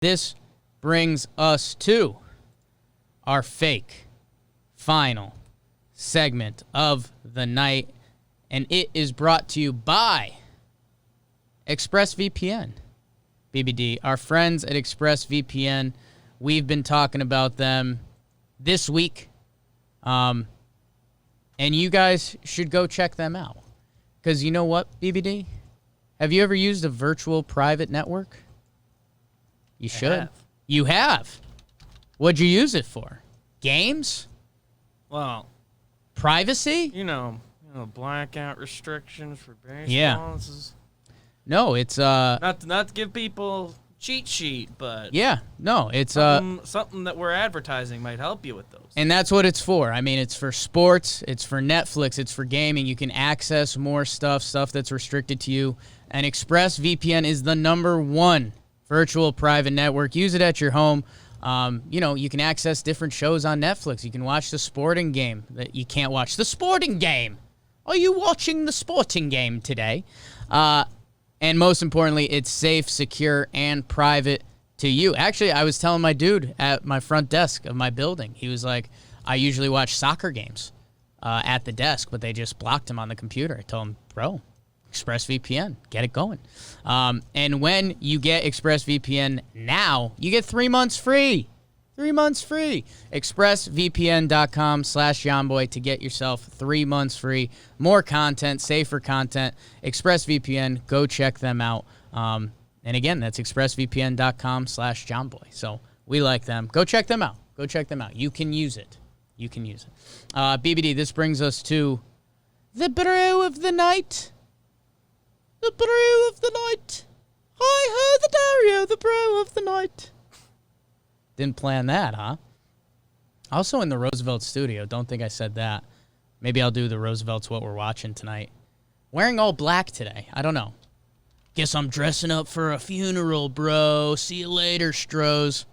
This brings us to our fake final segment of the night, and it is brought to you by ExpressVPN. BBD, our friends at ExpressVPN, we've been talking about them this week, and you guys should go check them out. Because you know what, BBD? Have you ever used a virtual private network? You should. You have. What'd you use it for? Games? Well, privacy? You know, blackout restrictions for baseball. Yeah. No, it's not to give people cheat sheet, but yeah, no, it's something that we're advertising might help you with those. And that's what it's for. I mean, it's for sports, it's for Netflix, it's for gaming. You can access more stuff that's restricted to you. And ExpressVPN is the #1 virtual private network. Use it at your home. You can access different shows on Netflix. You can watch the sporting game that you can't watch. The sporting game. Are you watching the sporting game today? And most importantly, it's safe, secure, and private to you. Actually, I was telling my dude at my front desk of my building, he was like, I usually watch soccer games at the desk, but they just blocked him on the computer. I told him, bro, ExpressVPN, get it going. And when you get ExpressVPN now, you get 3 months free. 3 months free. ExpressVPN.com/JohnBoy to get yourself 3 months free. More content, safer content. ExpressVPN, go check them out. And again, that's ExpressVPN.com/JohnBoy. So we like them. Go check them out. Go check them out. You can use it. You can use it. BBD, this brings us to the brew of the night. The brew of the night. Hi, the Dario, the brew of the night. Didn't plan that, huh? Also in the Roosevelt studio. Don't think I said that. Maybe I'll do the Roosevelt's what we're watching tonight. Wearing all black today. I don't know. Guess I'm dressing up for a funeral, bro. See you later, Stros.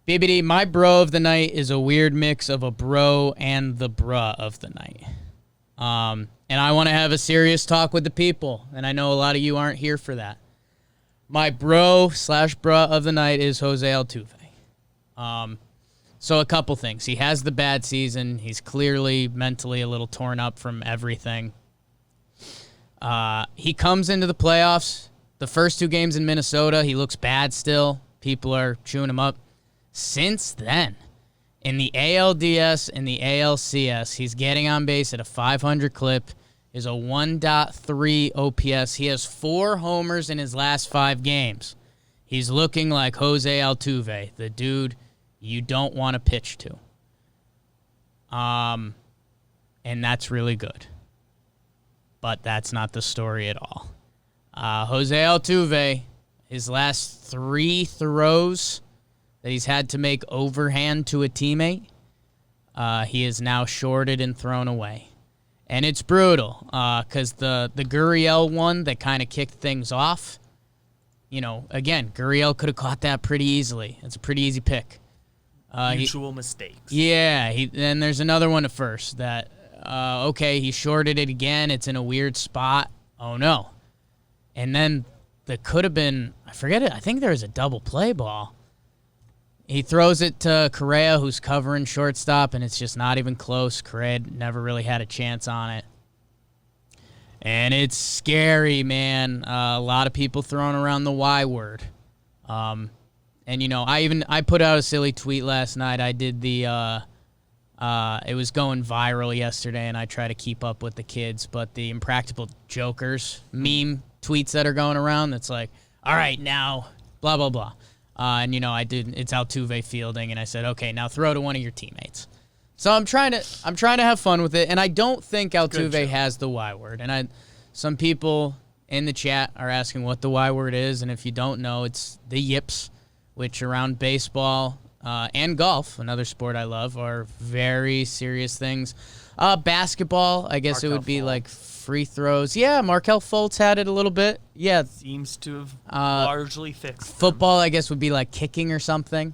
BBD, my bro of the night is a weird mix of a bro and the bruh of the night. And I want to have a serious talk with the people, and I know a lot of you aren't here for that. My bro/bruh of the night is Jose Altuve. So a couple things. He has the bad season. He's clearly mentally a little torn up from everything. He comes into the playoffs. The first 2 games in Minnesota, he looks bad still. People are chewing him up. Since then, in the ALDS and the ALCS, he's getting on base at a 500 clip. Is a 1.3 OPS. He has 4 homers in his last 5 games. He's looking like Jose Altuve, the dude you don't want to pitch to. And that's really good. But that's not the story at all. Jose Altuve, his last 3 throws that he's had to make overhand to a teammate, he is now shorted and thrown away. And it's brutal because the Guriel one that kind of kicked things off, again, Guriel could have caught that pretty easily. It's a pretty easy pick. Mutual mistakes. Yeah, then there's another one at first that, he shorted it again. It's in a weird spot. Oh, no. And then there could have been, I forget it, I think there was a double play ball. He throws it to Correa, who's covering shortstop, and it's just not even close. Correa never really had a chance on it. And it's scary, man. A lot of people throwing around the Y word. And, I put out a silly tweet last night. I did it was going viral yesterday, and I try to keep up with the kids. But the Impractical Jokers meme tweets that are going around, that's like, all right, now, blah, blah, blah. And it's Altuve fielding, and I said, okay, now throw to one of your teammates. So I'm trying to have fun with it, and I don't think Altuve has the Y word. And some people in the chat are asking what the Y word is, and if you don't know, it's the yips, which around baseball and golf, another sport I love, are very serious things. Basketball, I guess it would be like free throws. Yeah, Markelle Fultz had it a little bit. Yeah. Seems to have largely fixed them. Football, I guess, would be like kicking or something.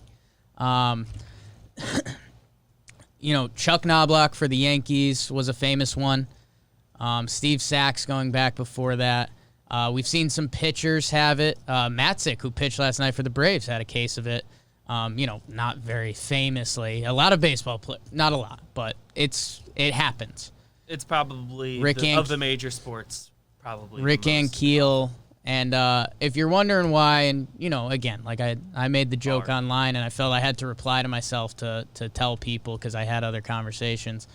Chuck Knobloch for the Yankees was a famous one. Steve Sachs going back before that. We've seen some pitchers have it. Matzik, who pitched last night for the Braves, had a case of it. Not very famously. A lot of baseball players, not a lot, but it happens. It's probably of the major sports, probably Rick Ankiel. And if you're wondering why, and, again, like I made the joke online, and I felt I had to reply to myself to tell people because I had other conversations.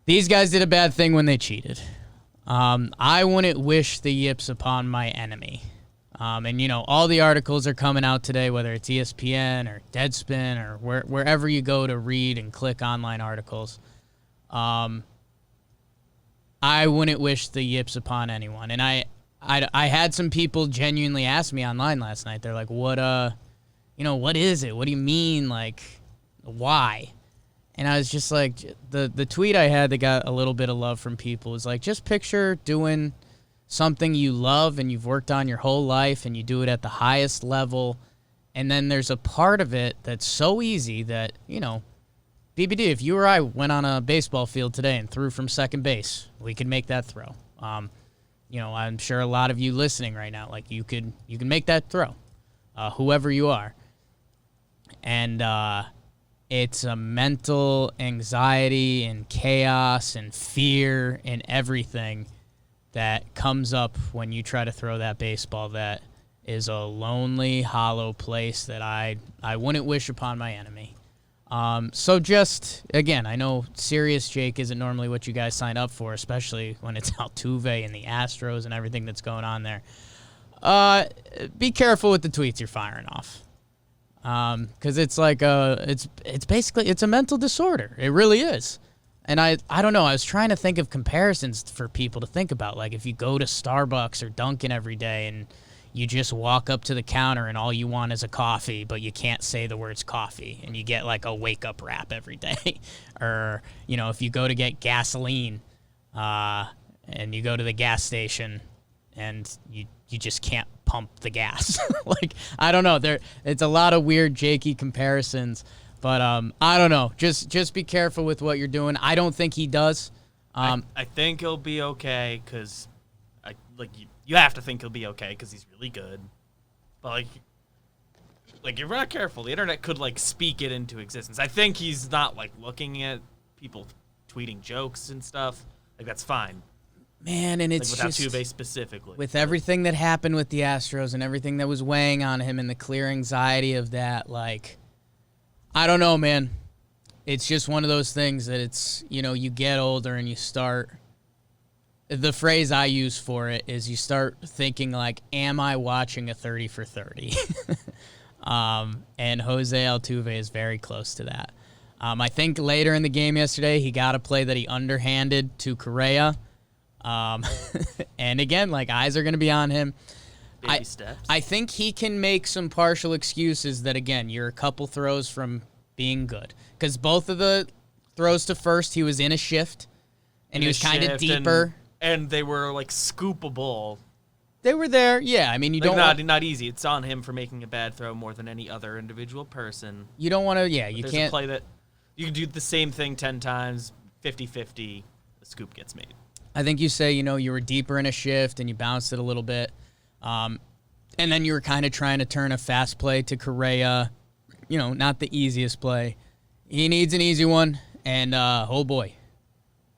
These guys did a bad thing when they cheated. I wouldn't wish the yips upon my enemy. And, all the articles are coming out today, whether it's ESPN or Deadspin or wherever you go to read and click online articles. I wouldn't wish the yips upon anyone. And I had some people genuinely ask me online last night. They're like, what is it? What do you mean? Like, why? And I was just like, the tweet I had that got a little bit of love from people was like, just picture doing something you love and you've worked on your whole life and you do it at the highest level. And then there's a part of it that's so easy that, BBD, if you or I went on a baseball field today and threw from second base, we could make that throw. I'm sure a lot of you listening right now, like you can make that throw, whoever you are. And it's a mental anxiety and chaos and fear and everything that comes up when you try to throw that baseball that is a lonely, hollow place that I wouldn't wish upon my enemy. So just, again, I know Serious Jake isn't normally what you guys sign up for, especially when it's Altuve and the Astros and everything that's going on there. Be careful with the tweets you're firing off. Because it's like it's basically a mental disorder. It really is. And I don't know. I was trying to think of comparisons for people to think about. Like if you go to Starbucks or Dunkin' every day and you just walk up to the counter and all you want is a coffee, but you can't say the words coffee, and you get like a wake-up wrap every day. Or, if you go to get gasoline and you go to the gas station and you just can't pump the gas. Like, I don't know. It's a lot of weird, jakey comparisons. But I don't know. Just be careful with what you're doing. I don't think he does. I think he'll be okay because, you have to think he'll be okay because he's really good. But if you're not careful, the internet could speak it into existence. I think he's not looking at people tweeting jokes and stuff. That's fine. Man, and it's with Altuve specifically. With everything that happened with the Astros and everything that was weighing on him and the clear anxiety of that, I don't know, man. It's just one of those things that it's, you get older and you start, the phrase I use for it is you start thinking am I watching a 30 for 30? And Jose Altuve is very close to that. I think later in the game yesterday, he got a play that he underhanded to Correa. And again, eyes are going to be on him. Baby steps. I think he can make some partial excuses that, again, you're a couple throws from being good. Because both of the throws to first, he was in a shift, and he was kind of deeper. And they were, scoopable. They were there, yeah. I mean, you don't not easy. It's on him for making a bad throw more than any other individual person. You don't want to, you There's can't. a play that you can do the same thing 10 times, 50-50, the scoop gets made. I think you say, you were deeper in a shift and you bounced it a little bit. And then you were kind of trying to turn a fast play to Correa. Not the easiest play. He needs an easy one, and oh boy,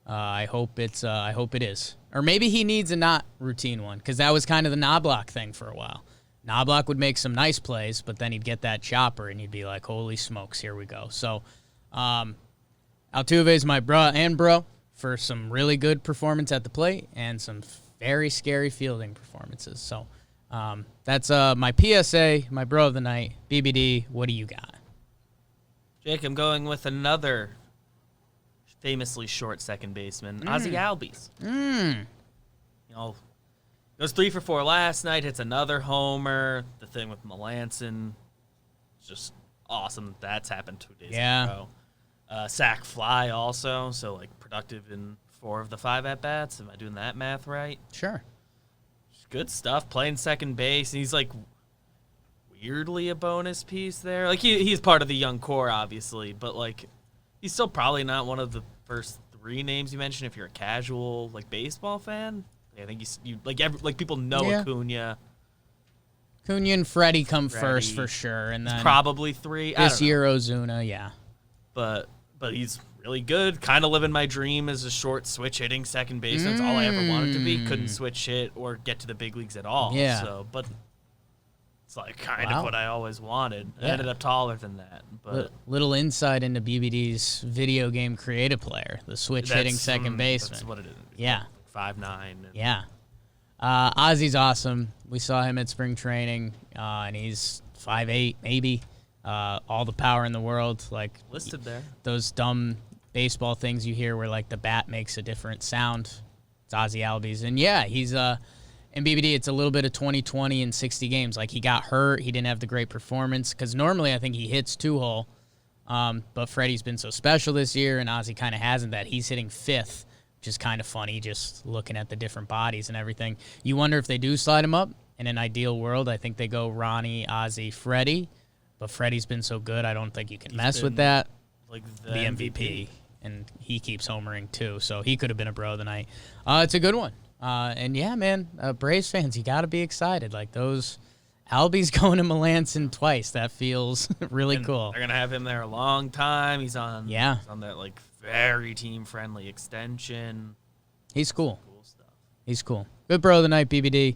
I hope it is. Or maybe he needs a not routine one, because that was kind of the Knobloch thing for a while. Knobloch would make some nice plays, but then he'd get that chopper, and he'd be like, holy smokes, here we go. So Altuve's my bro for some really good performance at the plate and some very scary fielding performances. So that's my PSA, my bro of the night. BBD, what do you got? Jake, I'm going with another famously short second baseman, Ozzie Albies. Goes 3 for 4 last night, hits another homer. The thing with Melanson is just awesome. That's happened 2 days ago. Sack fly also, so productive in 4 of the 5 at-bats. Am I doing that math right? Sure. Just good stuff, playing second base, and he's weirdly a bonus piece there. He's part of the young core, obviously, but he's still probably not one of the first 3 names you mentioned if you're a casual baseball fan. I think like people know Yeah. Acuna. Acuna and Freddie come Freddie. first for sure, and then Probably 3. I this don't know. year Ozuna, yeah. But he's really good. Kind of living my dream as a short switch hitting second baseman. That's all I ever wanted to be. Couldn't switch hit or get to the big leagues at all. Yeah. So, but it's like kind Wow. of what I always wanted. I Yeah. ended up taller than that. But Little insight into BBD's video game creative player, the switch hitting second baseman. That's what it is. Yeah. 5'9". Yeah. Ozzie's awesome. We saw him at spring training, and he's 5'8", maybe. All the power in the world. Like Listed there. those dumb baseball things you hear where, like, the bat makes a different sound. It's Ozzie Albies. And, yeah, he's in BBD, it's a little bit of 20-20 in 60 games. Like, he got hurt. He didn't have the great performance because normally I think he hits 2-hole. But Freddie's been so special this year, and Ozzie kind of hasn't that. He's hitting 5th, which is kind of funny just looking at the different bodies and everything. You wonder if they do slide him up. In an ideal world, I think they go Ronnie, Ozzie, Freddie. But Freddie's been so good, I don't think you can mess with that. Like The MVP. And he keeps homering, too, so he could have been a bro of the night. It's a good one. And, yeah, man, Braves fans, you got to be excited. Like, those Albies going to Melanson twice, that feels really cool. They're going to have him there a long time. He's on that, like, very team-friendly extension. He's cool. Cool stuff. He's cool. Good bro of the night, BBD.